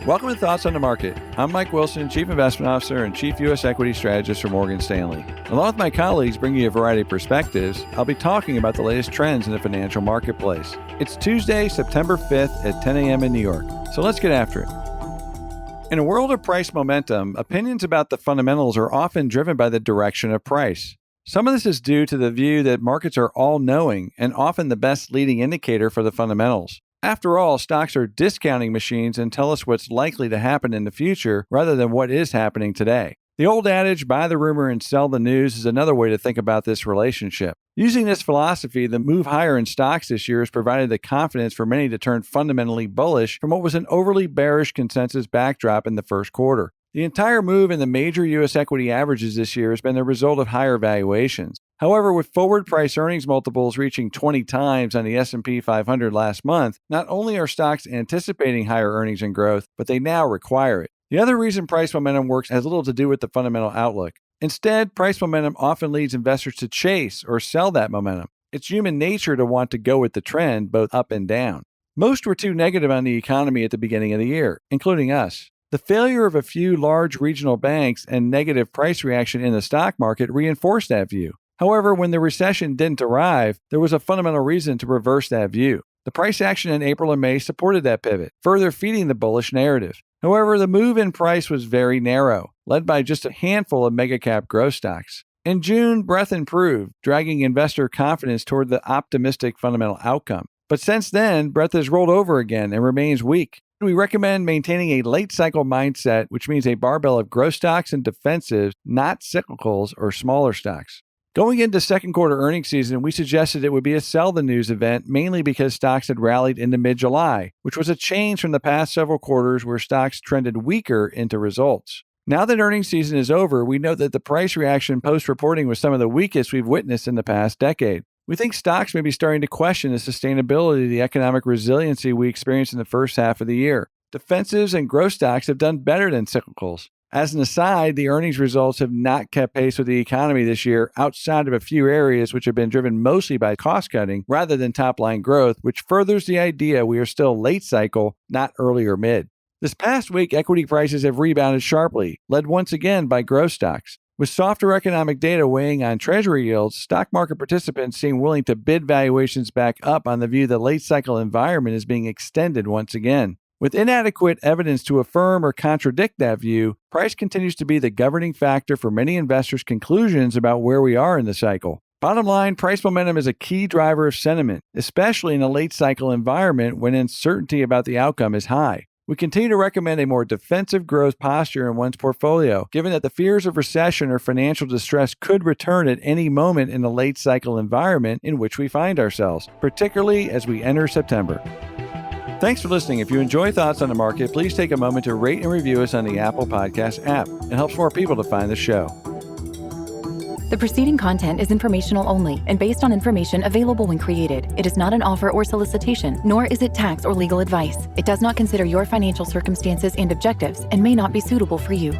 Welcome to Thoughts on the Market. I'm Mike Wilson, Chief Investment Officer and Chief U.S. Equity Strategist for Morgan Stanley. Along with my colleagues bringing you a variety of perspectives, I'll be talking about the latest trends in the financial marketplace. It's Tuesday, September 5th at 10 a.m. in New York. So let's get after it. In a world of price momentum, opinions about the fundamentals are often driven by the direction of price. Some of this is due to the view that markets are all-knowing and often the best leading indicator for the fundamentals. After all, stocks are discounting machines and tell us what's likely to happen in the future rather than what is happening today. The old adage, buy the rumor and sell the news, is another way to think about this relationship. Using this philosophy, the move higher in stocks this year has provided the confidence for many to turn fundamentally bullish from what was an overly bearish consensus backdrop in the first quarter. The entire move in the major U.S. equity averages this year has been the result of higher valuations. However, with forward price earnings multiples reaching 20 times on the S&P 500 last month, not only are stocks anticipating higher earnings and growth, but they now require it. The other reason price momentum works has little to do with the fundamental outlook. Instead, price momentum often leads investors to chase or sell that momentum. It's human nature to want to go with the trend, both up and down. Most were too negative on the economy at the beginning of the year, including us. The failure of a few large regional banks and negative price reaction in the stock market reinforced that view. However, when the recession didn't arrive, there was a fundamental reason to reverse that view. The price action in April and May supported that pivot, further feeding the bullish narrative. However, the move in price was very narrow, led by just a handful of mega-cap growth stocks. In June, breadth improved, dragging investor confidence toward the optimistic fundamental outcome. But since then, breadth has rolled over again and remains weak. We recommend maintaining a late cycle mindset, which means a barbell of growth stocks and defensives, not cyclicals or smaller stocks. Going into second quarter earnings season, we suggested it would be a sell the news event, mainly because stocks had rallied into mid-July, which was a change from the past several quarters where stocks trended weaker into results. Now that earnings season is over, we note that the price reaction post-reporting was some of the weakest we've witnessed in the past decade. We think stocks may be starting to question the sustainability of the economic resiliency we experienced in the first half of the year. Defensives and growth stocks have done better than cyclicals. As an aside, the earnings results have not kept pace with the economy this year outside of a few areas which have been driven mostly by cost-cutting rather than top-line growth, which furthers the idea we are still late cycle, not early or mid. This past week, equity prices have rebounded sharply, led once again by growth stocks. With softer economic data weighing on treasury yields, stock market participants seem willing to bid valuations back up on the view the late cycle environment is being extended once again. With inadequate evidence to affirm or contradict that view, price continues to be the governing factor for many investors' conclusions about where we are in the cycle. Bottom line, price momentum is a key driver of sentiment, especially in a late cycle environment when uncertainty about the outcome is high. We continue to recommend a more defensive growth posture in one's portfolio, given that the fears of recession or financial distress could return at any moment in the late cycle environment in which we find ourselves, particularly as we enter September. Thanks for listening. If you enjoy Thoughts on the Market, please take a moment to rate and review us on the Apple Podcast app. It helps more people to find the show. The preceding content is informational only and based on information available when created. It is not an offer or solicitation, nor is it tax or legal advice. It does not consider your financial circumstances and objectives and may not be suitable for you.